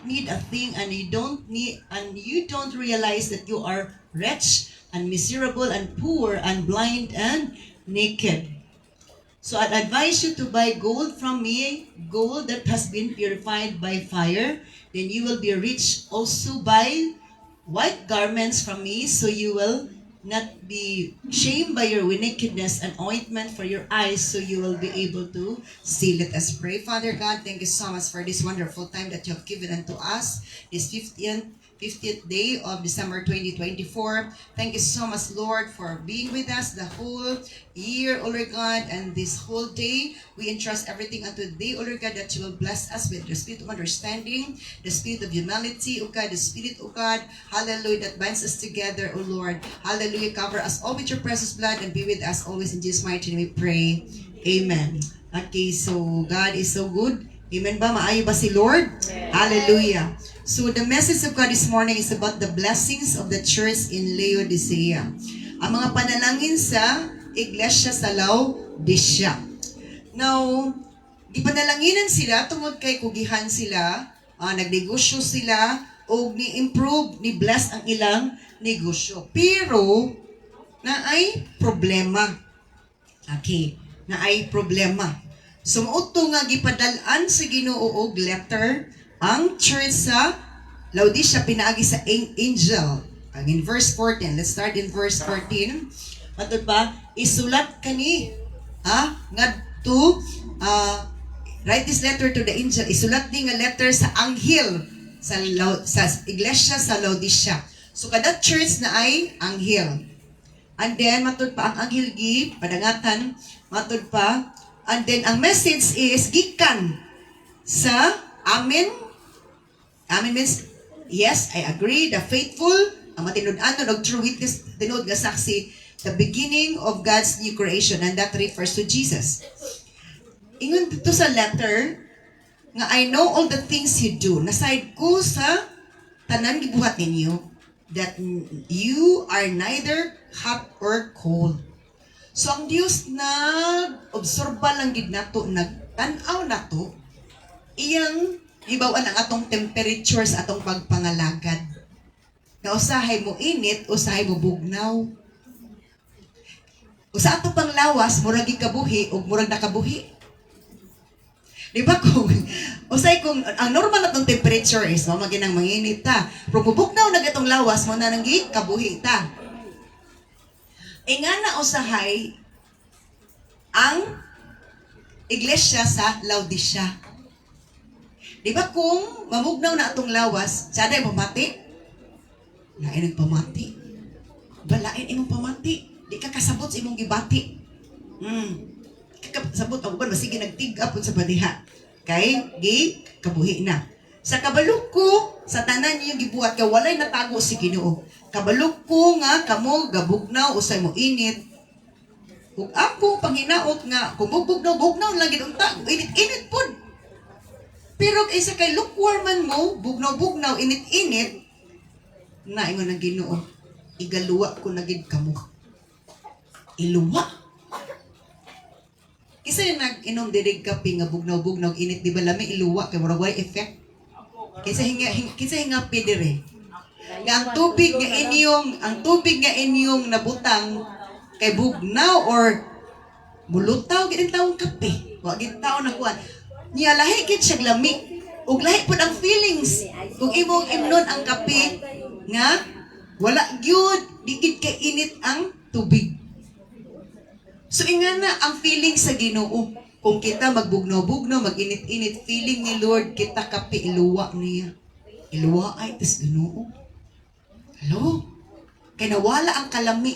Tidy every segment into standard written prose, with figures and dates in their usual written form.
need a thing, and you don't realize that you are wretched and miserable and poor and blind and naked. So I'd advise you to buy gold from me, gold that has been purified by fire. Then you will be rich. Also buy white garments from me, so you will not be shamed by your wickedness, and ointment for your eyes, so you will be able to see. Let us pray. Father God, thank you so much for this wonderful time that you have given unto us, this 50th day of December 2024. Thank you so much, Lord, for being with us the whole year, O Lord God, and this whole day. We entrust everything unto Thee, O Lord God, that you will bless us with the spirit of understanding, the spirit of humility, O God, the spirit, O God, hallelujah, that binds us together, O Lord. Hallelujah, cover us all with your precious blood and be with us always. In Jesus' mighty name we pray. Amen. Okay, so God is so good. Amen ba? Maayo ba si Lord? Yes. Hallelujah. So the message of God this morning is about the blessings of the church in Laodicea. Ang mga panalangin sa iglesia sa Laodicea. Now, ipanalanginan sila tungod kay kugihan sila, nagnegosyo sila, o ni-improve, ni-bless ang ilang negosyo. Pero, naay problema. Okay, naay problema. Sumuto nga gipadalan sa Ginoo og letter ang church sa Laodicea pinaagi sa angel. Ang in verse 14, let's start in verse 14. Matod pa, isulat kani ngadto write this letter to the angel. Isulat ni nga letter sa anghel sa iglesia sa Laodicea. So kada church na ay anghel. And then matod pa ang anghel gi padangatan, matod pa. And then, ang message is, gikan sa amin. Amin means, yes, I agree, the faithful, ang matinud-anon og true witness, tinud nga saksi, the beginning of God's new creation, and that refers to Jesus. Ingon dito sa letter, nga I know all the things you do. Naside ko sa tanan gibuhat ninyo, that you are neither hot or cold. So ang Dios nag-obserba lang gid nato, nagtan-aw nato iyang hibaw-an ang atong temperature sa atong pagpangalagad. Na usahay mo init, usahay mo bugnaw. Usa ato pang lawas murag gikabuhi ug murag nakabuhi. Di ba kung usay kung ang normal natong temperature is mo maginang manginit ta. Pero bugnaw na gatong lawas mo na nang gikabuhi ta. E nga na usahay ang iglesia sa Laodicea. Di ba kung mamugnaw na atong lawas, sada mo mati? Lain ang pamati. Balain imong pamati. Di ka kasabot sa imong gibati. Kasabot ang uban, masige nagtigap sa badiha. Kay, kabuhi na. Sa kabalok ko, sa tanan niyo gibuhat ka, walay natago si Ginoo. Kabalok ko nga, kamo, gabugnaw, usay mo init. Kung ako, panghinaot nga, kung bugnaw, lagi unta, init-init po. Pero isa kay lukewarman mo, bugnaw, init-init, naingon ang Ginoo, igaluwa ko na gid kamo. Iluwa. Isa yung nag-inom dirig kape nga bugnaw, init, di ba lami, iluwa, kay murag way effect. Kisa hinga pidire. Nga ang tubig nga inyong nabutang kay bugnaw or mulutaw gid tawong kape. Wa gid tawo na kuan. Niya lahi gid siya lami. Ug lahi pud ang feelings kung imong imnon ang kape nga wala gyud di gid kay init ang tubig. So ingana ang feeling sa Ginoo. Kung kita magbugnaw-bugnaw, mag-init-init, feeling ni Lord, kita kape, iluwa niya. Iluwa ay, tis Ginoo. Hello? Kaya nawala ang kalami.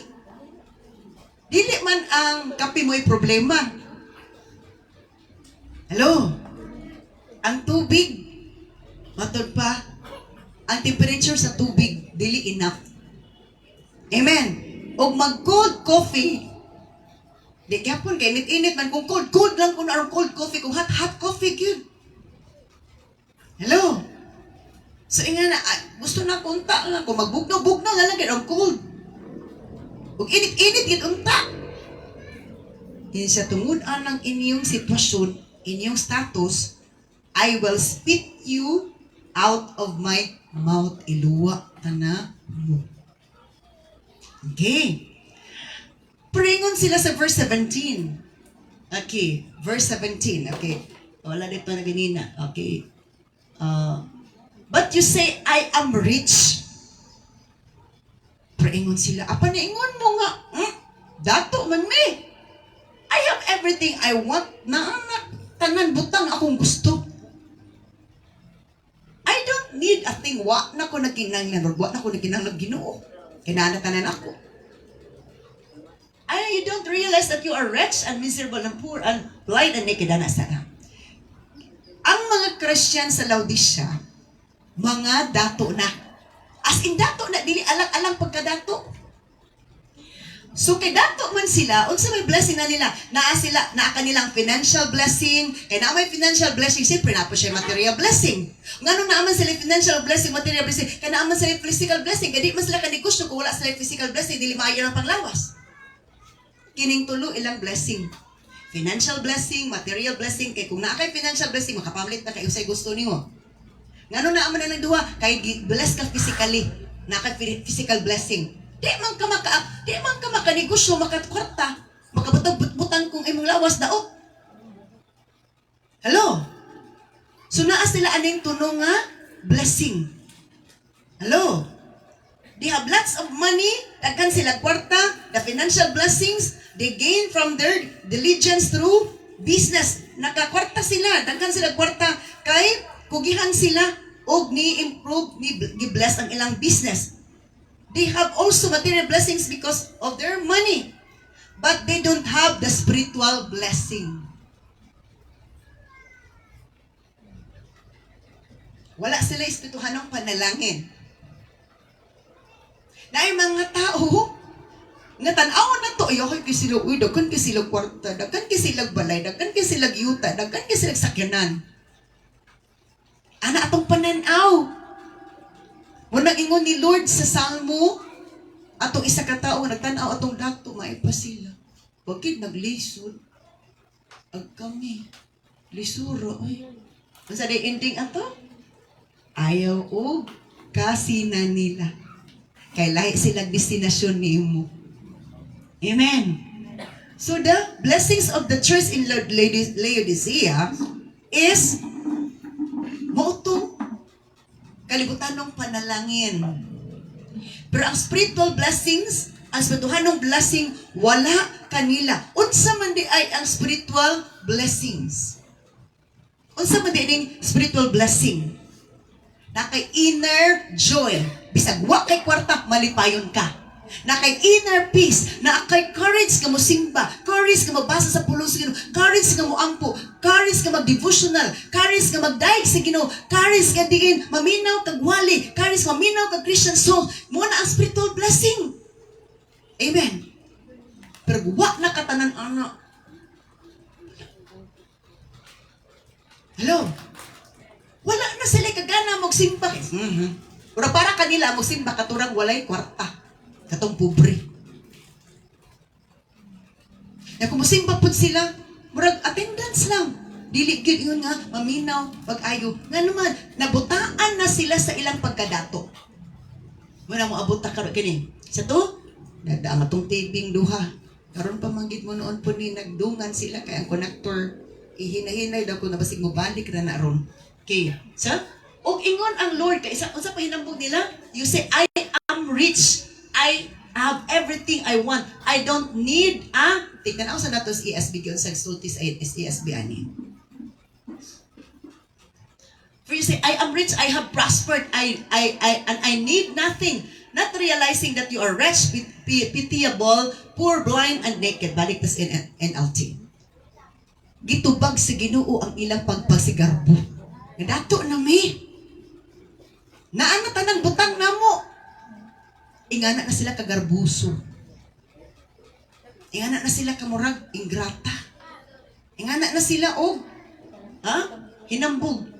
Dili man ang kape mo'y problema. Hello? Ang tubig, matod pa, ang temperature sa tubig, dili enough. Amen? O mag-cold coffee, di kapon kay init-init man kung cold lang kung arong cold coffee, kung hot coffee yun. Hello? So inga na, gusto na kunta nga, kung magbugnaw nga lang ang cold. Kung init-init yun unta. Hindi siya tungod-an ng inyong sitwasyon, inyong status, I will spit you out of my mouth iluwa na mo. Okay. Pringon sila sa verse 17. Okay, verse 17. Okay. Wala dito na ganina. Okay. But you say, I am rich. Pringon sila. Apa na ingon mo nga? Dato man me. I have everything I want na tanan butang akong gusto. I don't need a thing. Wa na ko naginanglan. Wa na ko naginanglan Ginoo. Kinanatanan ako. You don't realize that you are wretched and miserable and poor and blind and naked and asana. Ang mga Christian sa Laodicea, mga dato na. As in dato na, dili alang-alang pagkadato. So kay dato man sila, unsa may blessing na nila? Naa kanilang financial blessing. Kay na may financial blessing, siyempre na po siya material blessing. Ngano naaman sila financial blessing, material blessing, kay naaman sila physical blessing. Kaya di man sila kanegosyo kung wala sila physical blessing, dili maayo ng panglawas. Kining tulo ilang blessing. Financial blessing, material blessing. Kay kung naa kay financial blessing, makapamlit na kayo sa gusto nimo. Ngano naaman na ng duha? Kay bless ka physically. Na kay physical blessing. Di man ka makanegosyo, makakwarta, makabutang-butang kung imong lawas daot. Hello? So naa sila aning tuno nga blessing. Hello? They have lots of money, daghan sila kwarta, the financial blessings, they gain from their diligence through business. Nakakwarta sila, daghan sila kwarta, kay kugihan sila, og ni-improve, ni-bless ang ilang business. They have also material blessings because of their money. But they don't have the spiritual blessing. Wala sila espirituhanong panalangin. Na ay mga tao, nga tanaw na to, ayaw kay sila, daghan kay sila kwarta, daghan kay sila balay, daghan kay sila yuta, daghan kay sila sakyanan. Ana atong pananaw. Muna ingon ni Lord sa Salmo, atong isa ka tao nagtanaw atong dato maipa sila. Bakit naglisod? Ag kami lisuro ay. Unsa day ending ato? Ayaw og kasina nila. Kay lahi silang destinasyon nimo. Amen. So the blessings of the church in Laodicea is motong kalibutanong panalangin. Pero ang spiritual blessings, ang spirituhanong blessing, wala kanila. Unsa man di ay ang spiritual blessings? Unsa man di ning spiritual blessing? Na kay inner joy. Bisag wa kay kwarta, malipayon ka. Na kay inner peace, na kay courage ka mo simba, courage ka magbasa sa pulong sa Ginoo, courage ka mo ampo, courage ka mag-devotional, courage ka magdaig sa Ginoo, courage ka diin maminaw kag wali, courage ka maminaw kag Christian song, mo na ang spiritual blessing. Amen. Pero wa na katanan ana. Hello. Wala na sila kagana magsimba. Pero para kanila magsimba katurang walay kwarta. Katong pobre. Na kung musimba po sila, murag attendance lang. Dili gyud ingon nga maminaw pag-ayo. Nga naman nabutaan na sila sa ilang pagkadato. Muna mo abot ta karon kini. Sa to, nagdaang atong tibing duha. Karon pa manggid mo noon po ni nagdungan sila kay ang connector ihinahinay daw ko na basig mo balik na naron. Okay. So, og ingon ang Lord kay unsa pa hinambog nila? You say I am rich. I have everything I want. I don't need tignan ako sa natos ESB yun sa sultis ay ESB ani. For you say, I am rich, I have prospered, and I need nothing. Not realizing that you are wretched, pitiable, poor, blind, and naked. Balik tas in NLT. Gitubag sa Ginoo ang ilang pagpasigarbo. Dato na mi. Naan na tanang butang namo. Ingana na sila kagarbuso. Ingana na sila kamurag ingrata. Ingana na sila hinambog.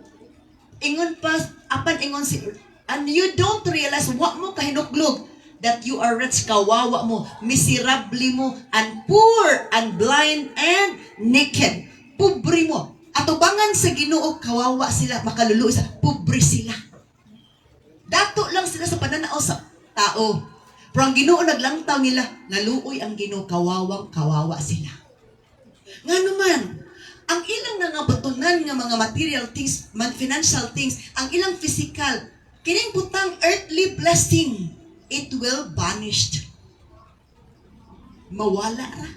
Ingon pa apan ingon si and you don't realize what mo kahinuklog that you are rich, kawawa mo, miserable mo, and poor, and blind, and naked. Pobre mo. Atubangan sa Ginoo, kawawa sila, makaluluoy sila, pobre sila. Dato lang sila sa pananaw sa tao. Pero ang Ginoo naglangtaw nila, naluoy ang Ginoo, kawawang kawawa sila. Nga naman, ang ilang nangabatunan nga mga material things, financial things, ang ilang physical, kining butang earthly blessing, it will vanish. Mawala ra.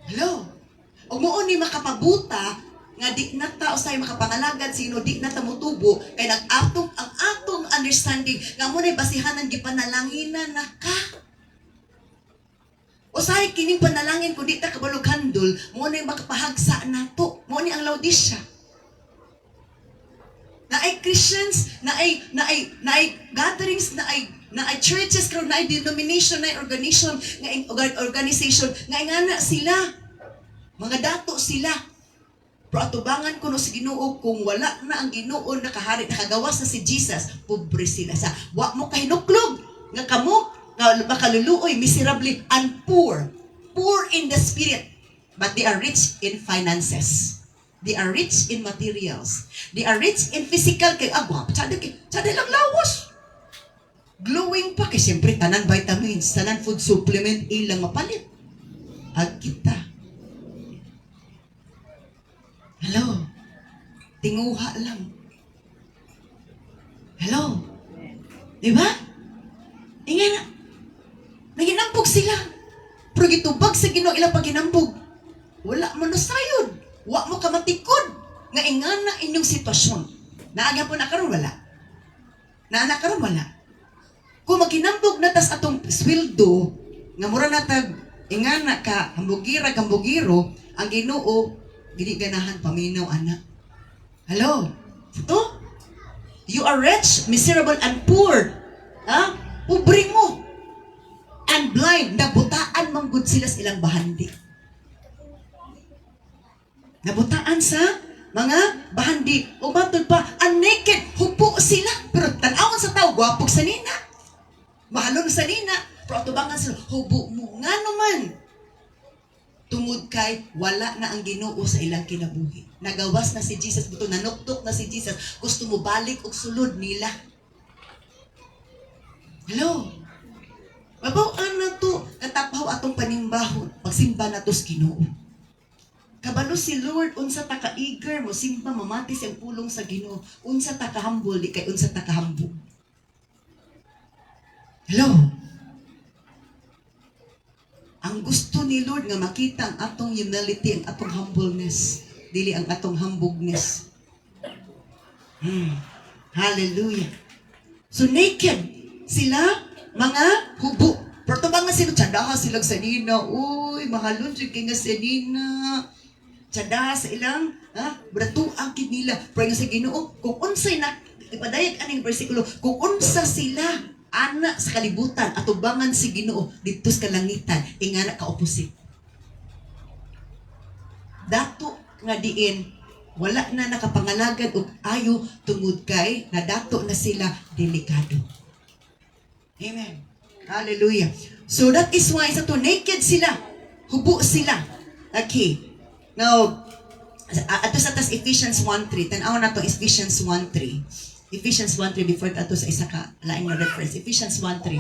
Hello? O mo ni makapabuta nga di na ta usay makapangalagad sino di na ta motubo kay ang atong understanding nga mo nay basihanan gipanalangin na ka. Usay kining panalangin kun di ta kabalog handol mo nay makapahagsa nato. Mo ni ang Laodicea. Na ay Christians, na ay gatherings, na ay churches, na ay denomination, na ay organization, nga ingana sila. Mga dato sila. Pero atubangan ko no si Ginoo, kung wala na ang Ginoo nakahari, nakagawas na si Jesus, pobre sila sa wa mo kahinuklog nga kamo nga makaluluoy, miserably and poor in the spirit, but they are rich in finances. They are rich in materials. They are rich in physical. Kay agwa, tsada lang lawas. Glowing pa kay siyempre tanan vitamins, tanan food supplement ilang mapalit. Ag kita. Hello. Tinguha lang. Hello. Diba? Ingay na. Naginampog sila. Pero gitubag sa Ginoo ilang paginampog. Wala mo na sayod. Wa mo ka matikod. Nga ingana inyong sitwasyon. Naaga po na karon wala. Naana karon wala. Kung maginampog na tas atong sweldo, nga mura na tag ingana ka, hambugiro, ang Ginoo, gini ganahan paminaw anak. Hello? Ito? You are rich, miserable, and poor. Ha? Pobre mo. And blind. Nabutaan manggod sila sa ilang bahandi. Nabutaan sa mga bahandi. O matod pa, and naked. Hupo sila. Pero tanawon sa tao, gwapog sa nina. Mahalon sa nina. Pero atubangan sila, hubo mo. Nga naman. Tungod kay wala na ang Ginoo sa ilang kinabuhi. Nagawas na si Jesus, buto nanuktok na si Jesus. Gusto mo balik og sulod nila. Hello? Mabawaan na to, katapaw atong panimbahon. Pagsimba na to sa Ginoo. Kabalo si Lord, unsa ta ka-eager mo, simba mamati siyang pulong sa Ginoo. Unsa ta ka-humble, di kay unsa ta ka-humble. Hello? Ang gusto ni Lord nga makita ang atong humility, ang atong humbleness, dili ang atong hambugness. Hallelujah. So naked sila, mga hubo. Pero ito mga sila, tsadaha silang sanina. Uy, mahalon siya kaya nga sanina. Tsadaha sa ilang, brato ang nila. Pero nga sa Ginoo, kung unsay na, ipadayag aning versikulo, kung unsa sila, ana sa kalibutan at ubangan si Ginoo dito sa kalangitan, ingana ka opposite. Dato nga diin, wala na nakapangalagad og ayo tungod kay nadato na sila delikado. Amen. Hallelujah. So that is why sa to naked sila, hubo sila. Okay. Now, ato sa tas Ephesians 1:3. Tan-aw na to Ephesians 1:3. Ephesians 1:3 before ato sa isa ka laing na reference. Ephesians 1:3.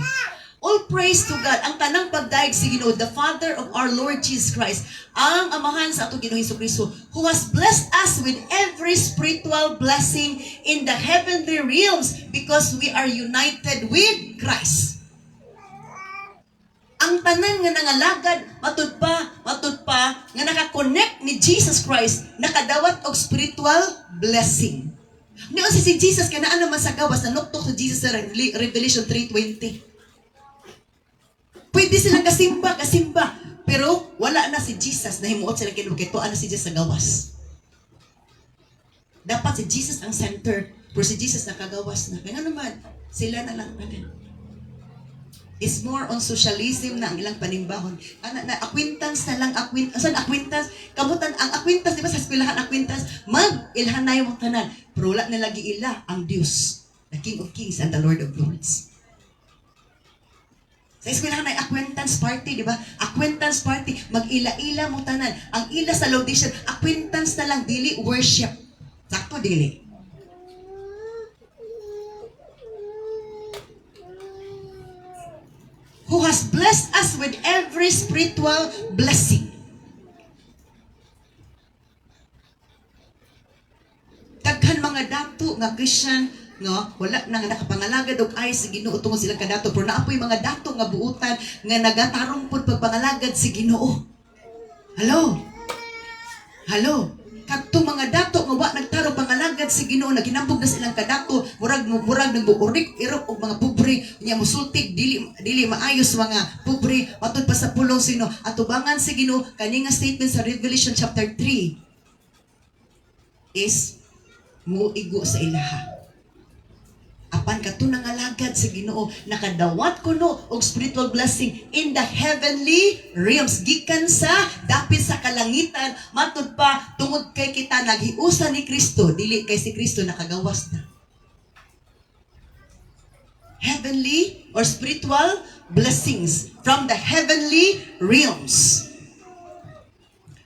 All praise to God, ang tanang pagdaig si Ginoo, the Father of our Lord Jesus Christ, ang amahan sa atong Ginoo Hesukristo, who has blessed us with every spiritual blessing in the heavenly realms because we are united with Christ. Ang tanan nga nangalagad, matud pa, nga nakakonect ni Jesus Christ, nakadawat og spiritual blessing. Niyon si Jesus, kanaan naman sa gawas, nanuktok si Jesus sa Revelation 3:20. Pwede silang kasimba, pero wala na si Jesus, nahimuot silang kinukituan na si Jesus sa gawas. Dapat si Jesus ang center, pero si Jesus nakagawas na. Kaya naman, sila na lang panin. It's more on socialism na ang ilang panimbahon. Acquaintance na lang, acquaintance. Kamutan, ang acquaintance, di ba sa eskwelahan acquaintance, mag-ilhanay mo tanan. Pero wala na lagi ila ang Diyos, the King of Kings and the Lord of Lords. Sa eskwelahan ay acquaintance party, di ba? Acquaintance party, mag-ila-ila mo tanan. Ang ila sa Laodicean, acquaintance na lang, dili worship. Sakto, dili. Who has blessed us with every spiritual blessing. Daghan mga dato nga Christian nga wala na nga nakapangalagad og ay sa Ginoo tungod sila kadato, pero naapoy mga dato nga buutan nga nagatarong pud pagpangalagad si Ginoo. Hello. Hello. Kadtong mga dato nga wa nagtarong pangalagad si Ginoo, naginambog na silang kadato, murag nagbuurik irok og mga pobre nya musultig, dili maayos mga pobre matud pa sa pulong sino atubangan si Ginoo. Kani nga statement sa Revelation chapter 3 is muigo sa ilaha. Apan katunang alagad sa Ginoo, nakadawat kuno og spiritual blessing in the heavenly realms, gikan sa dapit sa kalangitan, matud pa tungod kay kita naghiusa ni Kristo, dili kay si Kristo nakagawas na. Heavenly or spiritual blessings from the heavenly realms.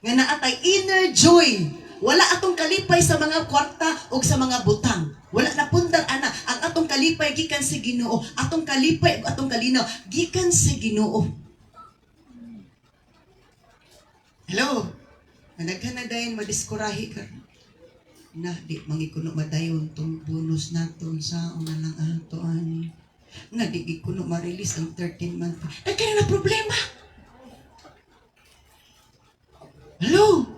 Nga naatay inner joy. Wala atong kalipay sa mga kwarta o sa mga butang. Wala na pundang ana. Ang atong kalipay gikan sa Ginoo. Atong kalipay o atong kalinaw gikan sa Ginoo. Hello. Naghan na dayon madiskurahi ka. Na di mangikuno madayon tong bonus naton sa una lang ato ani. Na di ikuno ma-release ang 13 month. Nagkana na problema. Hello.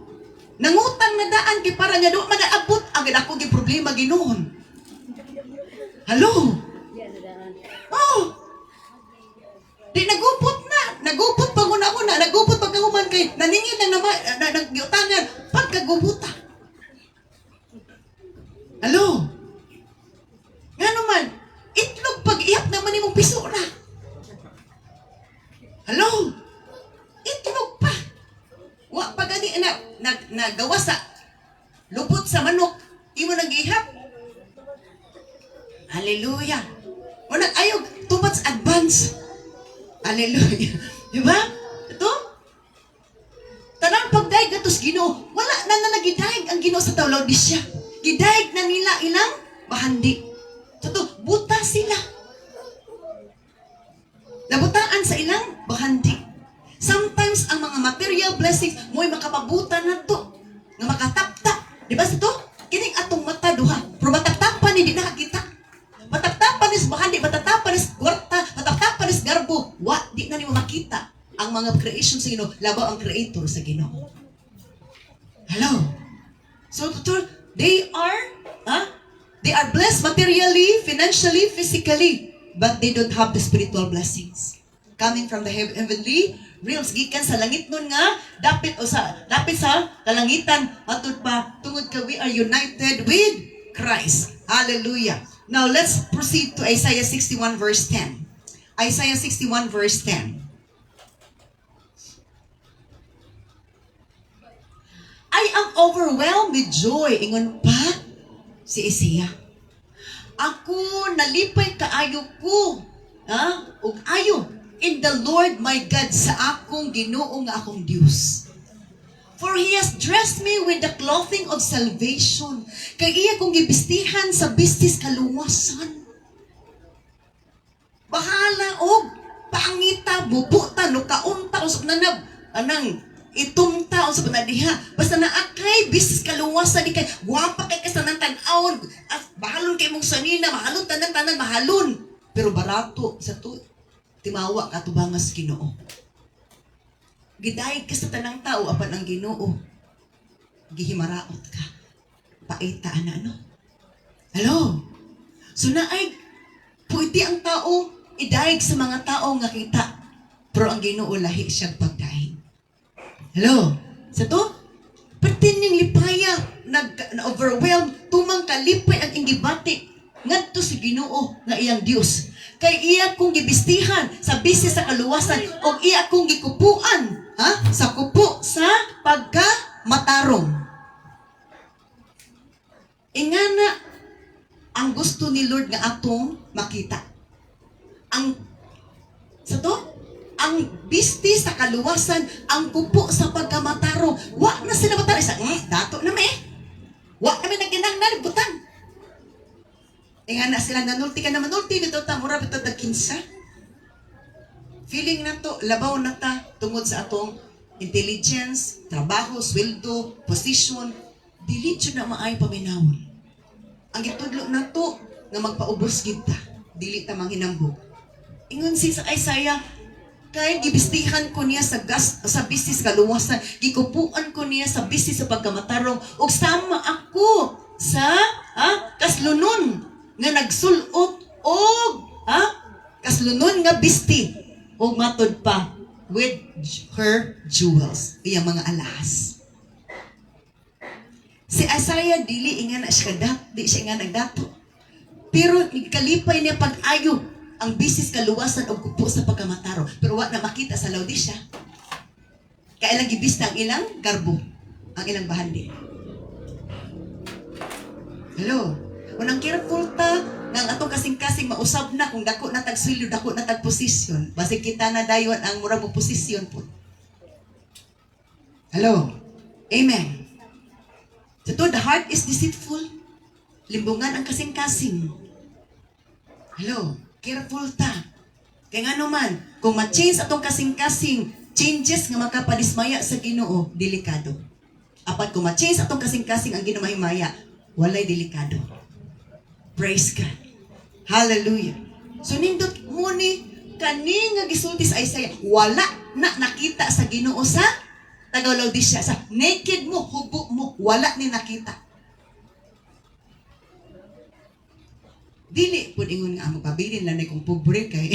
Nangutang na daan kay para nga do magaabot agad ako gi problema Ginoon. Hello. Oh. Di nagupot na. Nagupot pa una-una. Nagupot pagkahuman kay naningin na nagyutangan pagkagubuta. Hello. Nga naman, itlog pag-iyak naman imong piso na. Hello. Itlog pa. Wa pa gani nagawa sa lupot sa manok, imo nag-ihap. Hallelujah. O nag-ayog, too much advance. Hallelujah. Diba? Ito? Tanang pagdaig gatos Ginoo, wala na nagidaig ang Ginoo sa Laodicea. Gidaig na nila ilang bahandi. Ito, buta sila. Nabutaan sa ilang bahandi. Sometimes, ang mga material blessings mo'y makapabuta na to. Nga makatap-tap. Di ba ito? Kining atong mata duha. Pero matap-tapan ni di nakakita. Matap-tapan is bahandi, matap-tapan is kwarta, matap-tapan is garbo. Wa, di na ni mo makita ang mga creation sa Ginoo. Labaw ang creator sa Ginoo. Hello? So, they are blessed materially, financially, physically, but they don't have the spiritual blessings coming from the heavenly realms, gikan sa langit nun nga dapit sa kalangitan matud pa tungod ka we are united with Christ. Hallelujah. Now let's proceed to Isaiah 61 verse 10. Isaiah 61 verse 10. I am overwhelmed with joy. Ingon pa si Isaiah. Ako nalipay kaayo ko. Ug ayo in the Lord my God sa akong Ginoo nga akong Dios. For He has dressed me with the clothing of salvation. Kay iya kong gibistihan sa bistis kaluwasan. Bahala og pangita, bubuta, no kaunta, usap na anang itumta, usap na diha. Basta naakay bistis kaluwasan, di kay guwapa kay kasanan tan-awon. Bahalon kay mong sanina, mahalon, tanan-tanan, mahalon. Pero barato sa to, timawa ka tubangas Ginoo. Gidayeg ka sa tanang tao apan ang Ginoo. Gihimaraot ka. Paita na ano? Hello. So naay puiti ang tao idayeg sa mga tao nga kita. Pero ang Ginoo lahi siya pagdaig. Hello. Sa to pertining lipaya na-overwhelm tumang kalipay ang ingibati ngadto si Ginoo nga iyang Dios. Kay iya kong gibistihan sa bisi sa kaluwasan o iya kong gikupuan sa kupo sa pagkamatarong. Ingana ang gusto ni Lord nga atong makita. Ang sa to, ang bisti sa kaluwasan, ang kupo sa pagkamataro. Wa na sila mataro. Isa, dato na may. Wa kami naginangnan, butang. Nga na sila nanulti ka na manulti, nito ta, mura ito tagkinsa. Feeling na to, labaw na ta, tungod sa atong intelligence, trabaho, sweldo, position, dili siya na maay paminawon. Ang itudlo na to, nga magpaubos kita, dili ta manghinambog. Ingon si sa Isaiah, kaya gibistihan ko niya sa business kaluwasan, gikupuan ko niya sa business sa pagkamatarong, ug sama ako sa kaslunon nga nagsulot og kaslunon nga bisti ug matod pa with her jewels, iyang mga alahas. Si Isaiah dili nga na siya di siya nga nagdato. Pero kalipay niya pag-ayo ang bisis kaluwasan o kupo sa pagkamataro. Pero wa na makita sa Laodicea. Kailang gibista ang ilang garbo, ang ilang bahandi. Hello? Unang careful ta, nang atong kasing-kasing mausab na kung dako na tag-sweldo, dako na tag-posisyon. Basi kita na dayon ang murag mo posisyon po. Hello? Amen. So the heart is deceitful. Limbungan ang kasing-kasing. Hello? Careful ta. Kaya nga naman, kung ma-change atong kasing-kasing, changes nga makapadismaya sa Ginoo, delikado. Apat kung ma-change atong kasing-kasing ang Ginoo mahimaya, walay delikado. Praise God. Hallelujah. So nindot mo ni kani nga gisulti sa Isaiah, wala na nakita sa Ginoo sa Laodicea, sa naked mo, hubo mo, wala ni nakita. Dili po ingon nga magpabilin lang na kung pobre kay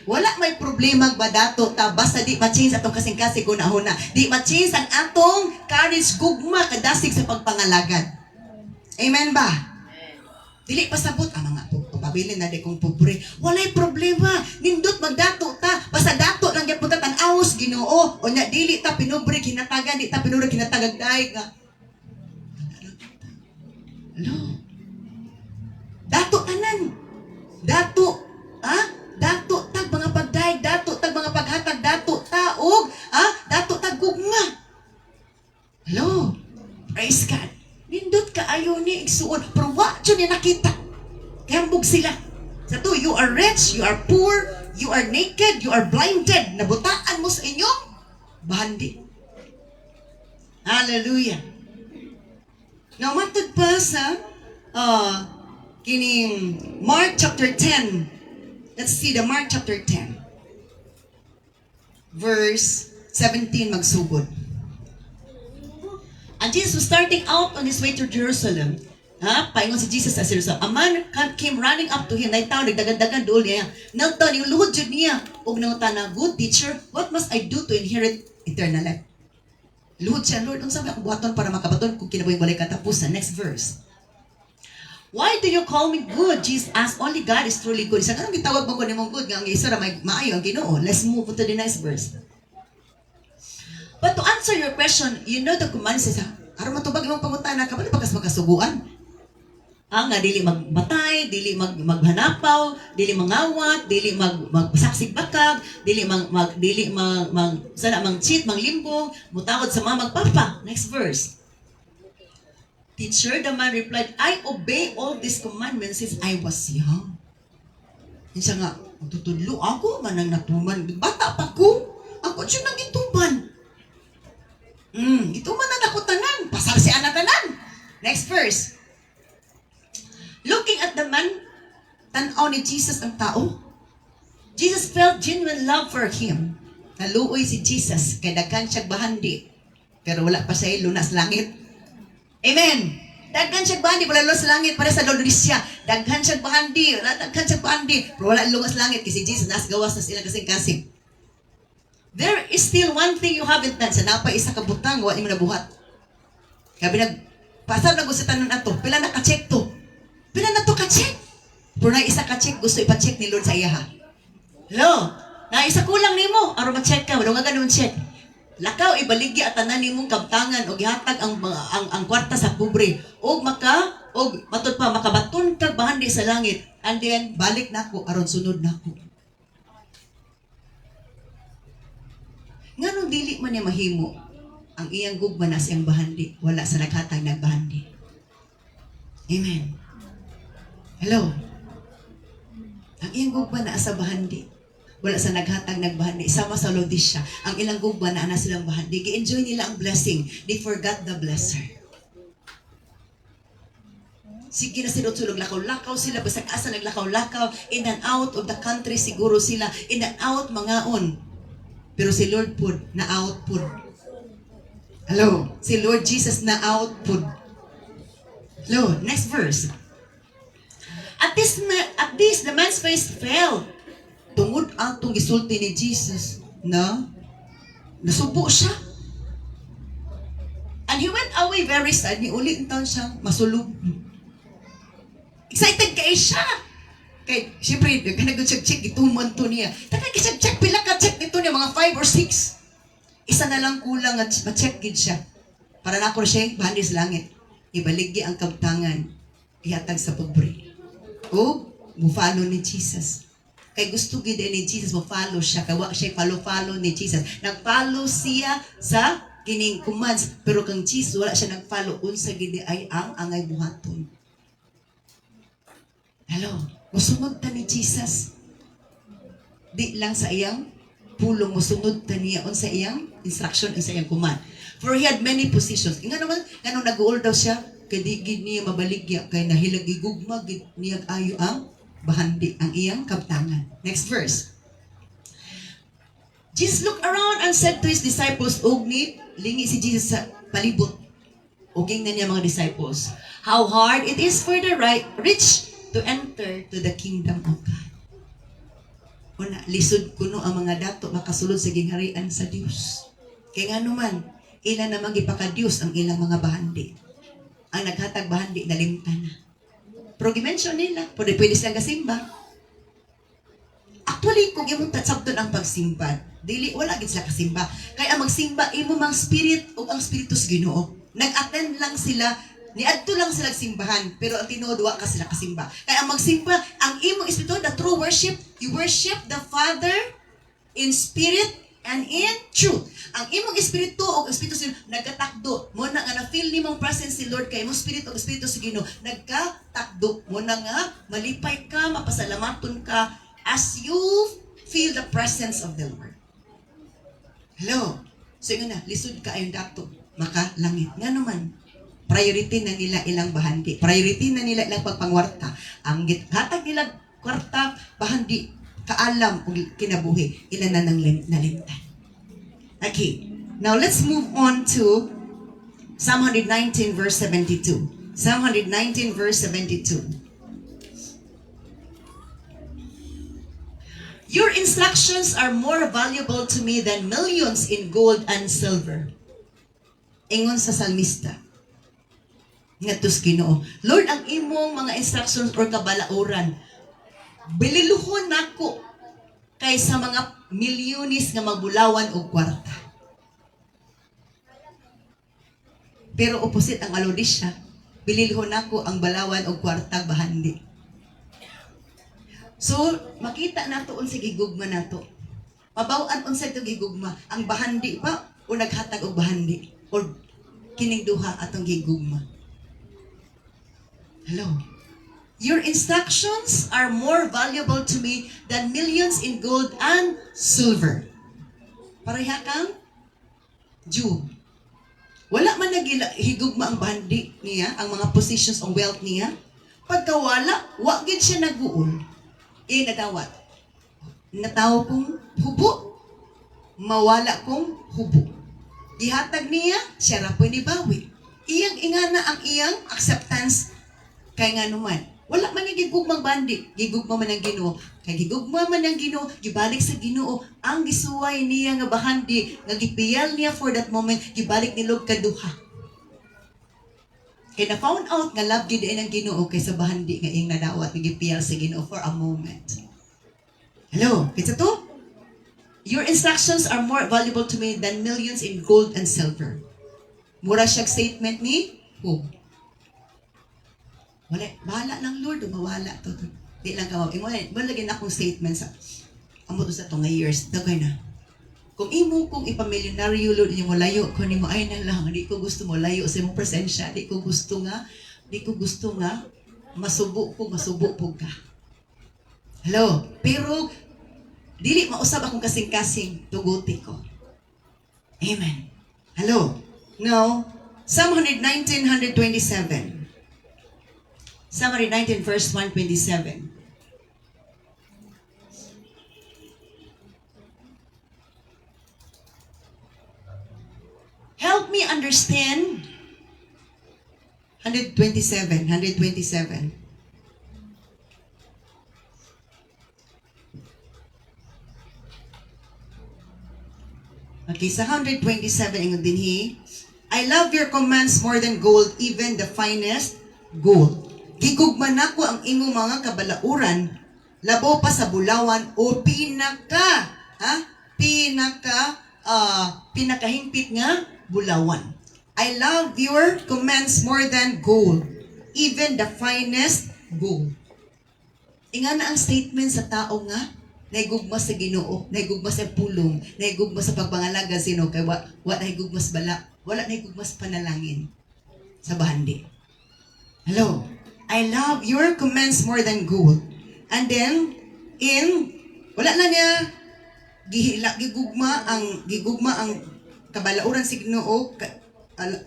wala may problema ba dato ta basta di ma-change atong kasing-kasing kunahuna. Di ma-change ang atong courage gugma kadasig sa pagpangalagad. Amen ba? Dili pasabot ang mga pagpabilin na di kung pobre. Walay problema. Nindot magdato ta. Basta dato lang gyud punta tan-awos Ginoo. O nya dili ta pinubre kinatagan, di ta pinubre kinatagag daig nga. Hello. Dato tanan. Dato, dato tag mga pagdaig, dato tag mga paghatag, dato taog, dato tag gugma. Hello. Praise God. Nindot ka ayaw ni igsuon, pero wa jud ni nakita. Kambog sila. Sa to, you are rich, you are poor, you are naked, you are blinded. Nabutaan mo sa inyong bahandi. Hallelujah. Now, matod pa sa kining Mark chapter 10. Let's see the Mark chapter 10. Verse 17 magsugod. And Jesus was starting out on his way to Jerusalem. Paingon si Jesus sa Jerusalem. A man came running up to him. Naitaw, nagdagan-dagan doon niya. Nautaw, yung luhod jud niya. Og nangutan na, good teacher, what must I do to inherit eternal life? Luhod siya, Lord, ang sabi akong buhaton para makabaton kung kinabuhin balik katapusan. Next verse. Why do you call me good? Jesus asked, only God is truly good. Isa anong gitawag mo ko ni mong good? Nga ang isa na maayo ang Ginoo. Let's move to the next verse. But to answer your question, you know the command says, aron matubag imong pangutana, kabalo pa kas magkasuguan. Nga dili magmatay, dili maghanapaw, dili mangawat, dili magsaksig bakag, dili sana mang-cheat, manglimbong, mutawad sa mga magpapa. Next verse. Teacher, the man replied, I obey all these commandments since I was young. Isa nga, tutudlo ako, manang natuman. Bata pa ko. Ako siya nang ituban. Ituman na ako tanan. Pasal si ana tanan. Next verse. Looking at the man, tanaw ni Jesus ang tao. Jesus felt genuine love for him. Naluoy si Jesus, kay daghan siyang bahandi. Pero wala pa siya lunas langit. Amen. Daghan siyang bahandi, wala lunas langit para sa Laodicea. Daghan siyang bahandi, daghan siyang bahandi, pero wala lunas langit kasi Jesus nas gawas na sila kasing-kasing. There is still one thing you haven't done. Sa napay isa ka butang, wala mo nabuhat. Kaya pasal na gusto tanan ato, pila na ka-check to. Pila na to ka-check. Pero na isa ka-check, gusto ipa-check ni Lord sa iya ha. Hello? Na isa kulang nimo, aron ma-check ka, wala nga ganun check. Lakaw ibaligya at tanan nimong kabtangan o gihatag ang kwarta sa pobre. Og matod pa makabaton kag bahandi sa langit. And then balik nako aron sunod nako. Nganong dili man niya mahimo ang iyang gugma na siyang bahandi, wala sa naghatag nagbahandi. Amen. Hello. Ang iyang gugma na sa bahandi, wala sa naghatag nagbahandi. Sama sa Laodicea, ang ilang gugma na ana silang bahandi. Gi-enjoy nila ang blessing. They forgot the blesser. Sige na sila sulog lakaw-lakaw sila, basag asa naglakaw-lakaw, in and out of the country siguro sila, in and out mangaon. Pero si Lord po, na out po. Hello, si Lord Jesus na out po. Hello, next verse. At this, the man's face fell. Tungod atong gisulti ni Jesus na nasubo siya. And he went away very sad. Ni ulit taon siyang masulog. Excited kay siya. Kay, siyempre, nagkanagod-check, ituman to niya. Taka check, pila ka check nito niya, mga 5 or 6. Isa na lang kulang at ma-check gid siya. Para na ako siya, bahandi sa langit. Ibaligi ang kabtangan. Ihatag sa pobre. O, mo-follow ni Jesus. Kay gusto gid ni Jesus, mo-follow siya. Kaya siya follow ni Jesus. Nag-follow siya sa kining commands. Pero kang Jesus, wala siya nag-follow. Unsa gid ay ang angay buhaton. Hello, musunod ta ni Jesus. Di lang sa iyang pulong, musunod ta niya on sa iyang instruction, sa iyang command. For he had many positions. Nga naman, nag-uol daw siya, kay di gid niya mabaligya, kay nahilag igugma, gid niya ayo ang bahandi, ang iyang kabtangan. Next verse. Jesus looked around and said to his disciples, lingi si Jesus sa palibot. Uging na niya mga disciples, how hard it is for the rich to enter to the kingdom of God. Una, lisod kuno ang mga dato makasulod sa gingharian sa Dios. Kaya nga naman, ilan namang ipaka-Dios ang ilang mga bahandi. Ang naghatag bahandi nalimtan na. Pero gimension nila, pwede silang kasimba. Actually, kung imong tatsabton ang pagsimba, dili, wala gid sila kasimba. Kaya ang magsimba, imo mang spirit o ang spiritus Ginoo. Nag-attend lang sila, niadto lang sila simbahan, pero ang tinuod wa ka sila kasimba. Kaya ang magsimba, ang imong espiritu, the true worship, you worship the Father in spirit and in truth. Ang imong espiritu o espiritu sa nagkatakdo, mo na nga na-feel nimong presence si Lord kay imong spirit o espiritu sa Ginoo, nagkatakdo mo na nga malipay ka, mapasalamaton ka as you feel the presence of the Lord. Hello. So yun na, lisod ka ayong dato, makalangit. Nga naman, priority na nila ilang bahandi. Priority na nila ilang pagpangwarta. Ang hatag nila kwarta, bahandi, kaalam o kinabuhi, ilan na nang nalimtan. Okay. Now let's move on to Psalm 119 verse 72. Psalm 119 verse 72. Your instructions are more valuable to me than millions in gold and silver. Ingon sa salmista. Ngatus Ginoo, Lord, ang imong mga instructions or kabalauran, bililuhon nako kaysa mga milyones nga magbulawan og kwarta. Pero opposite ang Laodicea, bililuhon nako ang balawan og kwarta bahandi. So, makita nato unsa gigugma nato. Mabaw-an unsa to gigugma, ang bahandi ba o naghatag og bahandi or kining duha atong gigugma. Hello. Your instructions are more valuable to me than millions in gold and silver. Pareha kang Jew. Wala man higugma ang bahandi niya, ang mga positions o wealth niya. Pagkawala, wa gid siya naguol. Nadawat. Nataw kong hubo. Mawala kong hubo. Ihatag niya, siya ra pwede bawi. Iyang ingana ang iyang acceptance. Kaya nga naman, wala man yung gigugmang bandi, gigugma man ang Ginoo. Kaya gigugma man ang Ginoo, gibalik sa Ginoo, ang gisuway niya nga bahandi, nga gipiyal niya for that moment, gibalik nilog kaduha. Kaya na-found out nga love gid ang Ginoo kaysa bahandi nga iyang nadawat, gipiyal sa Ginoo for a moment. Hello, kita to? Your instructions are more valuable to me than millions in gold and silver. Mura siyang statement ni Job. Wala, bahala lang Lord, mawala to. Di lang ka, mo lagyan akong statement sa amo to sa to nga years, dagay na. Kung imo kong ipamilyonaryo lo niyo mo layo ko nimo ay na lang di ko gusto mo layo sa imong presensya, di ko gusto nga masubo po ka. Hello, pero dili mausab akong kasing-kasing tuguti ko. Amen. Hello. Now, Psalm 119, 127. Psalm 119 verse 127. Help me understand. 127. Okay, sa 127 ingon dinhi, I love your commands more than gold, even the finest gold. Gigugman nako ang imong mga kabalauran, labaw pa sa bulawan o pinakahimpit nga bulawan. I love your commands more than gold, even the finest gold. Inga na ang statement sa tao nga, naigugma sa Ginoo, naigugma sa pulong, naigugma sa pagpangalaga sino, kay wala naigugma sa bala, wala naigugma sa panalangin sa bahandi. Hello, I love your commands more than gold. And then, wala na niya, gigugma ang kabalauran sa Ginoo,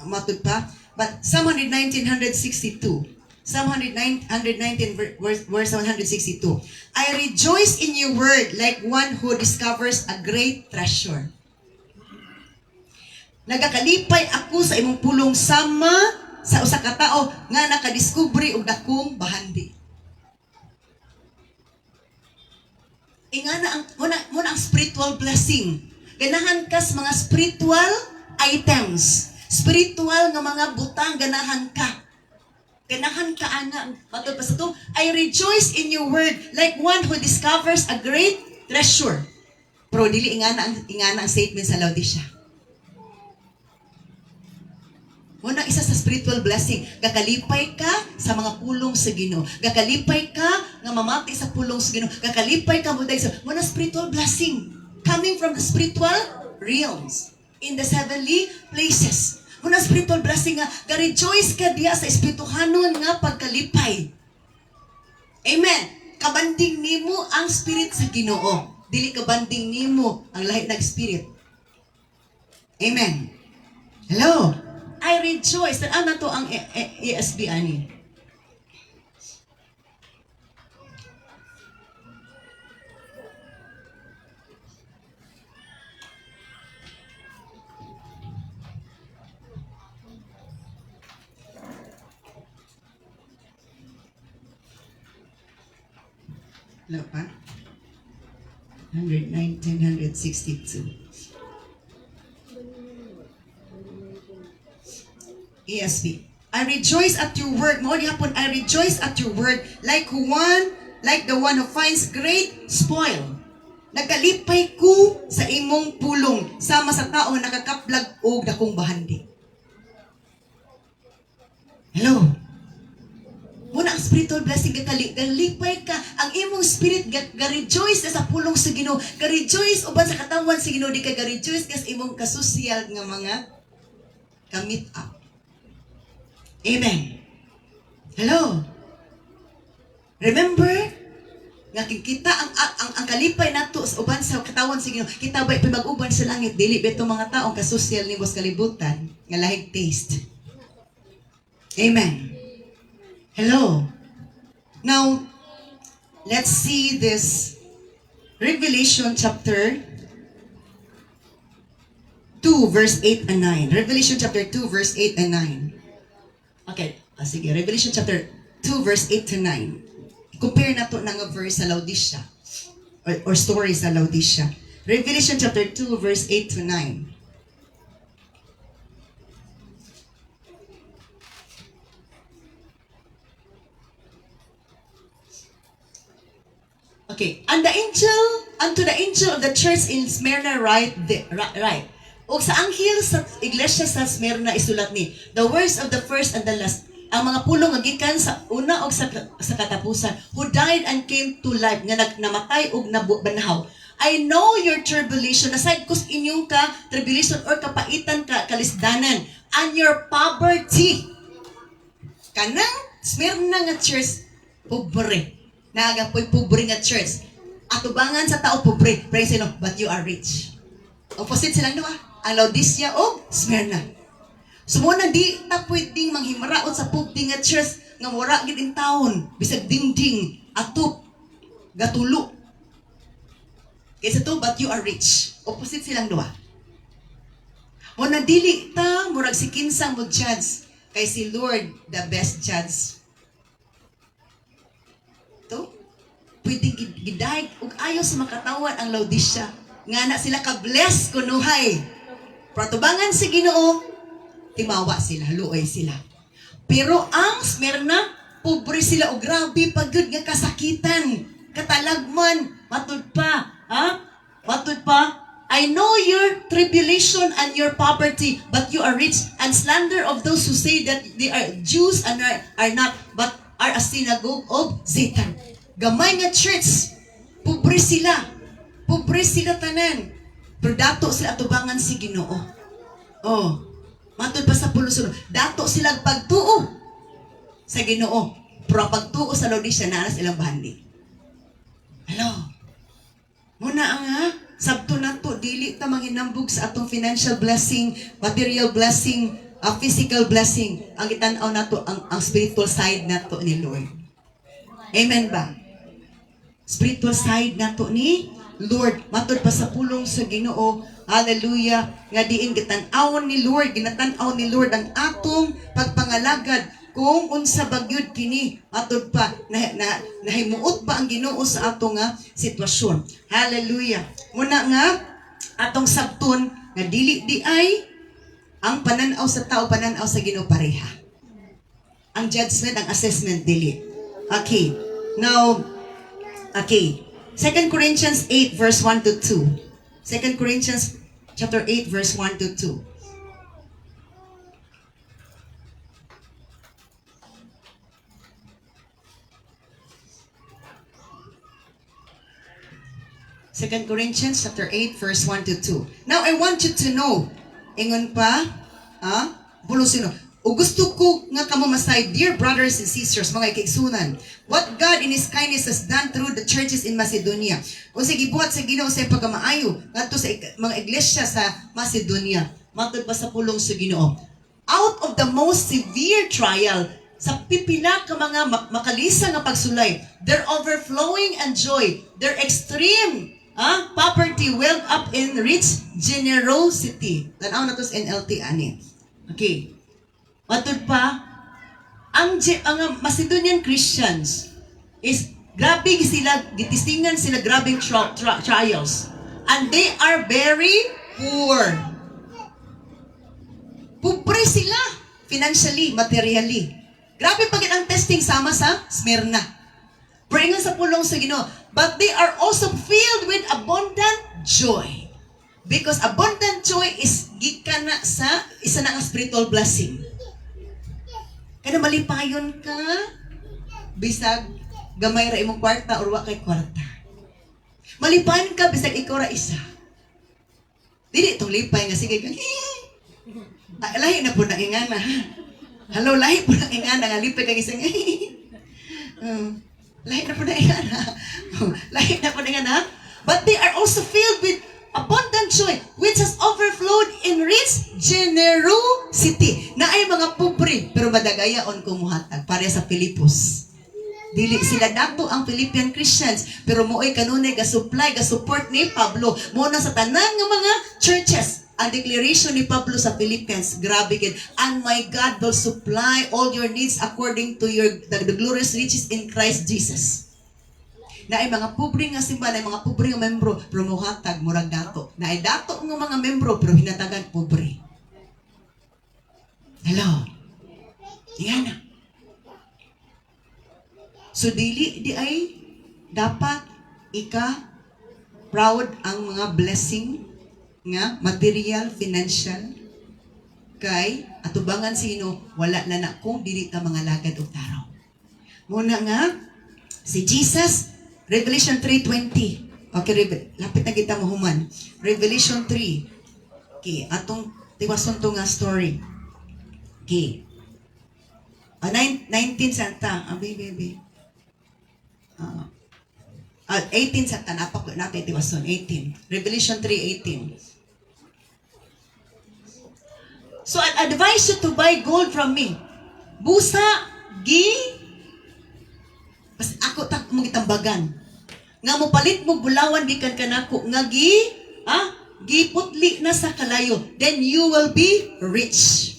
matud pa. But Psalm 119, 162. Psalm 119 verse 162. I rejoice in your word like one who discovers a great treasure. Nagakalipay ako sa imong pulong sama sa usa ka tawo nga nakadiskubre og dakong bahandi. Ingana ang muna ang spiritual blessing. Ganahan kas mga spiritual items. Spiritual nga mga butang ganahan ka. Ganahan ka ana matod pa sa to. I rejoice in your word like one who discovers a great treasure. Pero dili ingana ang statement sa Laodicea. Muna isa sa spiritual blessing, gakalipay ka sa mga pulong sa Ginoo. Gakalipay ka nga mamati sa pulong sa Ginoo. Gakalipay ka mo sa muna spiritual blessing coming from the spiritual realms in the heavenly places. Muna spiritual blessing nga, ga-rejoice ka diya sa espirituhanon nga pagkalipay. Amen. Kabanding nimo ang spirit sa Ginoo. Dili kabanding nimo ang lahi ng spirit. Amen. Hello. I rejoice. Ano to ang ESB ani? Wala pa? 119, 162. ESV. I rejoice at your word. Mo gihapon, I rejoice at your word like the one who finds great spoil. Nagkalipay ko sa imong pulong sama sa tao nga nakakaplag og dakong bahandi. Hello. Muna ang spiritual blessing galipay ka ang imong spirit ga-rejoice sa pulong sa Ginoo. Ga-rejoice uban sa katawan sa Ginoo, di ka ga-rejoice kas imong kasusyal nga mga ka-meet up. Amen. Hello. Remember nga kita ang kalipay nato sa uban sa katawan sa Ginoo. Kita ba'y mag-uban sa langit dili beto mga taong kasosyal ni sa kalibutan nga lahig taste. Amen. Hello. Now, let's see this Revelation chapter 2 verse 8 and 9. Revelation chapter 2 verse 8 and 9. Okay, sige. Revelation chapter 2 verse 8 to 9. Compare na to ng verse sa Laodicea or story sa Laodicea. Revelation chapter 2 verse 8 to 9. Okay, and unto the angel of the church in Smyrna write. O sa anghel sa iglesia sa Smyrna isulat ni, the words of the first and the last, ang mga pulong nga gikan sa una og sa katapusan, who died and came to life, nga namatay og nabanhaw. I know your tribulation. Aside kus inyong ka tribulation or kapaitan ka kalisdanan and your poverty. Kanang Smyrna nga church pobre. Nagapoy pobre nga church. Atubangan sa tao pobre. Praise sino, but you are rich. Opposite silang duha. Ang Laodicea o Smyrna. Sumuna di ta pwedeng manghimaraot sa pobre nga church nga wala gid in taon bisag dingding atop gatulo. Kaysa to, but you are rich. Opposite silang duha. Muna dili ta murag si kinsang mo judge kay si Lord the best judge. To, pwedeng gidahig ug ayaw sa makatawan ang Laodicea. Nga na sila ka-bless kunuhay. Pratubangan si Ginoo, timawa sila, luoy sila. Pero ang Smyrna, pobre sila o grabe pagod nga kasakitan, katalagman, matud pa, ha? Matud pa, I know your tribulation and your poverty, but you are rich, and slander of those who say that they are Jews and are not, but are a synagogue of Satan. Gamay nga church, pobre sila tanan. Pero dato sila atubangan si Ginoo. Oh, matud pa sa pulusun, dato sila pagtuo sa Ginoo. Pero pagtuo sa Laodicea na silang bahandi. Hello. Muna ang sabto na to, dili ta manghinambog sa atong financial blessing, material blessing, physical blessing. Ang itanaw na to, ang spiritual side na to ni Lord. Amen ba? Spiritual side na to ni Lord. Matod pa sa pulong sa Ginoo. Hallelujah. Nga diin gitan-awon ni Lord, ginatan-aw ni Lord ang atong pagpangalagad kung unsa bagyod kini. Matod pa nahimuot ba ang Ginoo sa atong sitwasyon. Hallelujah. Muna nga atong sabton nga dili di ay ang pananaw sa tao, pananaw sa Ginoo pareha. Ang judgment, ang assessment dili. Okay. Now, okay. 2 Corinthians 8 verse 1 to 2. 2 Corinthians chapter 8 verse 1 to 2. Second Corinthians chapter 8 verse 1 to 2. Now I want you to know, ingon pa, bulusino. O gusto ko nga kamo masay, dear brothers and sisters, mga ikaigsunan, what God in His kindness has done through the churches in Macedonia. O sige, buhat sa Ginoo sa pagkamaayo, ngadto sa mga iglesia sa Macedonia. Matod pa sa pulong sa Ginoo. Out of the most severe trial, sa pipila ka mga makalisa nga pagsulay, their overflowing and joy, their extreme poverty welled up in rich generosity. Tanaw na to sa NLT ani. Okay. Matod pa, ang Macedonian Christians is grabe sila, gitistingan sila grabing trials. And they are very poor. Pobre sila financially, materially. Grabe pagit ang testing sama sa Smyrna. Pero sa pulong sa Ginoo, but they are also filled with abundant joy. Because abundant joy is gikan na sa isa na ang spiritual blessing. Kaya malipayon ka, bisag gamay ra imong kwarta or wa kay kwarta. Malipayon ka, bisag ikaw ra isa. Dili itong lipay nga sige kang lahi na po na ingana. Hello, lahi po na ingana nga lipay kang isang lahi na po na ingana. Lahi na po na ingana. But they are also filled with abundant joy, which has overflowed in rich generosity. Na ay mga pobre, pero madagayaon kumuhatag. Para sa Pilipos. Dili sila dato ang Philippian Christians, pero mo'y kanunay ga-supply, ga-support ni Pablo. Muna sa tanan ng mga churches. Ang declaration ni Pablo sa Philippians, grabe gid. And my God will supply all your needs according to the glorious riches in Christ Jesus. Na ay mga pobre nga simbahan, na ay mga pobre nga membro, pero muhatag, murag dato. Na ay dato ng mga membro, pero hinatagan pobre. Hello? Yan na. So, di ay dapat proud ang mga blessing nga material, financial, kay atubangan sino, wala na kung dili ta mga lagad o taraw. Muna nga, si Jesus, Revelation 3:20. Okay, lapit na kita mo human. Revelation 3. Okay, atong tiwason to nga story. Okay. 19 santa. Baby. 18 santa. Napay tiwason. 18. Revelation 3:18. So, I advise you to buy gold from me. Busa, Bas ako tak mong itambagan. Nga mo palit mo bulawan gikan kanako nga giputli na sa kalayo. Then you will be rich.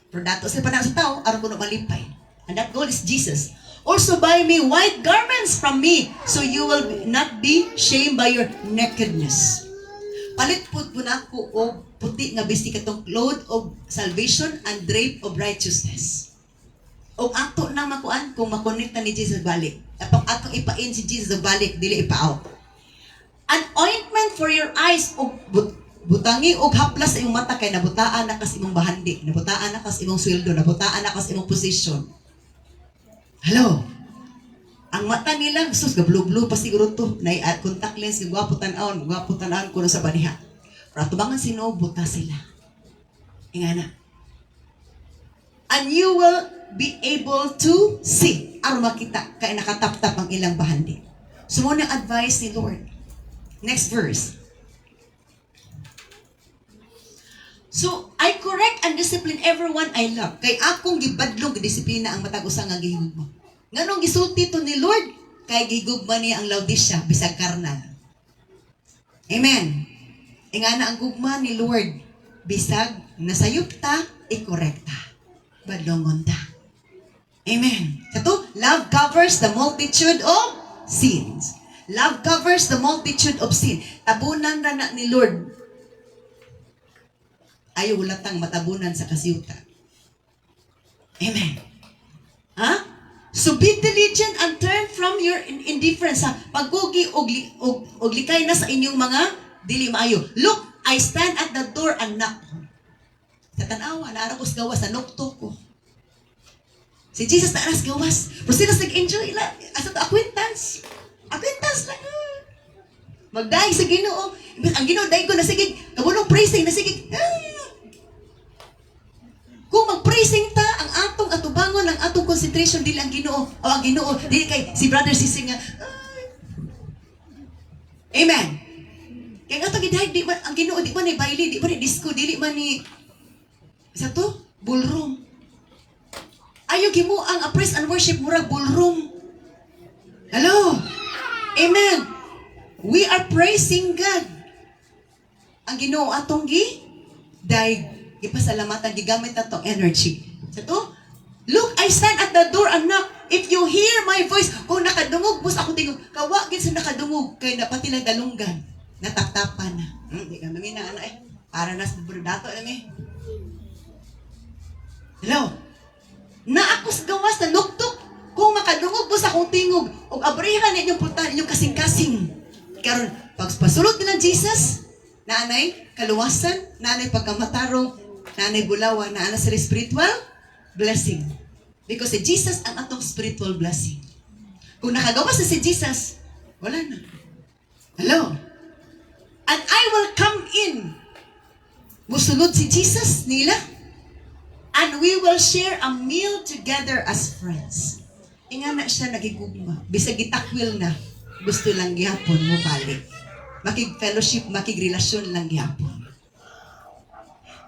Pero dato sa panahon sa tao, aron ko na malipay. And that gold is Jesus. Also buy me white garments from me, so you will not be shamed by your nakedness. Palit pud mo nako og puti nga bisti katong cloth of salvation and drape of righteousness. O ato na makuan kung makonekta ni Jesus balik. Apang atong ipain si Jesus balik, dili ipaaw. An ointment for your eyes, o butangi og haplas sa imong mata kay nabutaan na kas imong bahandi, nabutaan na kas imong sweldo, nabutaan na kas imong position. Hello. Ang mata nila, sus gablo-blo pa siguro to, na contact lens, gwapo tan-aon kuno sa baniha. Pero tubangan sino buta sila. Ingana. And you will be able to see. Aron makita kay nakatap-tap ang ilang bahandi. So mo na advice ni Lord. Next verse. So, I correct and discipline everyone I love. Kay akong gibadlong disiplina ang matag usa nga gihigugma. Nganong gisulti to ni Lord? Kay gigugma niya ang Laodicea bisag karnal. Amen. Ingana ang gugma ni Lord bisag nasayop ta, i-correct ta. Badlongon ta. Amen. Kato, love covers the multitude of sins. Love covers the multitude of sin. Tabunan na ni Lord. Ayaw ulatang matabunan sa kasiyuta. Amen. Ha? So be diligent and turn from your indifference. Ha? Paggugi og likay na sa inyong mga dili maayo. Look, I stand at the door and knock. Sa tanawa, naara ko sa gawas, nanuktok ko. Si Jesus na aras gawas. Pero sila nag-enjoy lang. Asa to, acquaintance. Acquaintance lang. Magdaig sa Ginoo. Ang Ginoo, daig ko na sige. Kabulong praising na sige. Kung mag-praising ta, ang atong atubangon, ang atong concentration, dili ang Ginoo. O ang Ginoo, dili kay si brother sising nga. Amen. Kaya nga itong gidaig, ang Ginoo, di ba ni baili, di ba ni disco, dili man ni, isa to, ballroom. Ayaw gimo ang praise and worship murag ballroom. Hello? Amen. We are praising God. Ang Ginoo atong daig ipasalamatan, gigamit na tong energy. Sa to, look, I stand at the door and knock. If you hear my voice, kung nakadungog, bus ako tingog, kawagin sa nakadungog, kay napatilang dalunggan, nataptapan na. Di ka namin na, para na sa dato lang Hello? Naakos gawas na nuktok, kung makadungog, bus akong tingog, o abrihan inyong punta, inyong kasing-kasing. Karon, pagpasulot nila Jesus, nanay, kaluwasan, nanay pagkamatarong, nanay bulawa, na ana sa spiritual blessing. Because si Jesus ang atong spiritual blessing. Kung nakagawas na si Jesus, wala na. Hello? And I will come in. Musunod si Jesus nila. And we will share a meal together as friends. Inga na siya nagigugma. Bisag gitakwil na. Gusto lang gihapon mo balik. Makig-fellowship, makig-relasyon lang gihapon.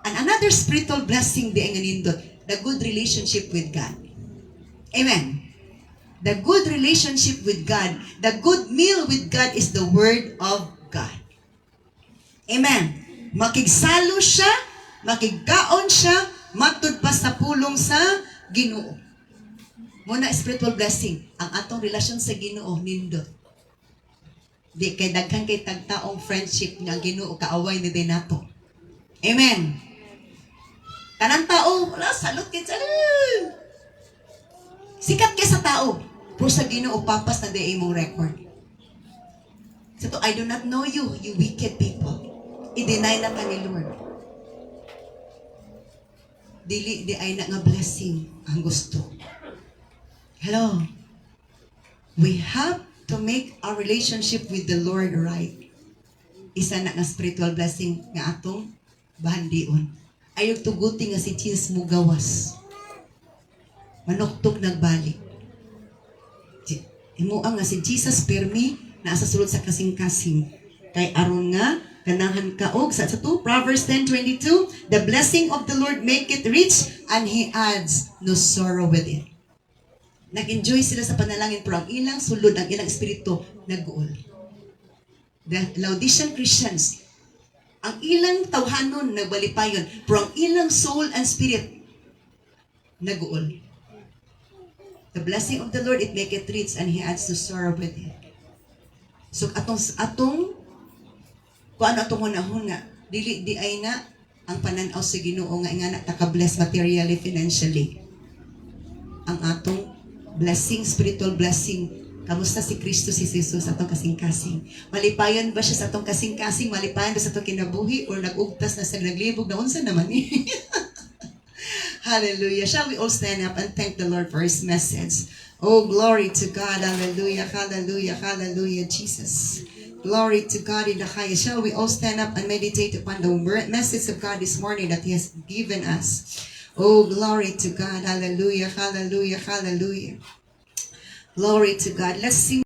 And another spiritual blessing di ang nindot, the good relationship with God. Amen. The good relationship with God, the good meal with God is the Word of God. Amen. Makigsalo siya, makigkaon siya, matud pa sa pulong sa Ginoo. Muna spiritual blessing, ang atong relasyon sa Ginoo nindot. Di kay daghan kay tagtaong friendship nga Ginoo kaaway ni din nato. Amen. Tanang tao, wala salot kay salud. Sikat kay sa tao, pero sa Ginoo papas na di imong record. So to, I do not know you, you wicked people. I-deny na ka ni Lord. Dili di ay na nga blessing ang gusto. Hello. We have to make our relationship with the Lord right. Isa na nga spiritual blessing nga atong bahandion. Ayog tuguti nga si Jesus mo gawas. Manuktok nagbalik. Imuang nga si Jesus permi na sa sulod sa kasing-kasing. Kay aron nga ganahan kaog sa 2 Proverbs 10:22, the blessing of the Lord make it rich and He adds no sorrow with it. Nag-enjoy sila sa panalangin pero ang ilang sulod, ang ilang espiritu nag-uol. The Laodicean Christians, ang ilang tawhanon nagbalipayon, pero ang ilang soul and spirit nag-uol. The blessing of the Lord, it make it rich and He adds to sorrow with it. So atong kung ano atong hunahuna, dili di ay na ang pananaw sa Ginoo nga na taka-bless materially, financially. Ang atong blessing, spiritual blessing, kamusta si Kristo, si Jesus, atong kasing-kasing? Malipayon ba siya sa atong kasing-kasing? Malipayon ba sa atong kinabuhi? Or nag-ugtas na sa naglibog na unsa naman eh? Hallelujah. Shall we all stand up and thank the Lord for His message? Oh, glory to God. Hallelujah, hallelujah, hallelujah, Jesus. Glory to God in the highest. Shall we all stand up and meditate upon the message of God this morning that He has given us? Oh, glory to God. Hallelujah, hallelujah, hallelujah. Glory to God. Let's sing.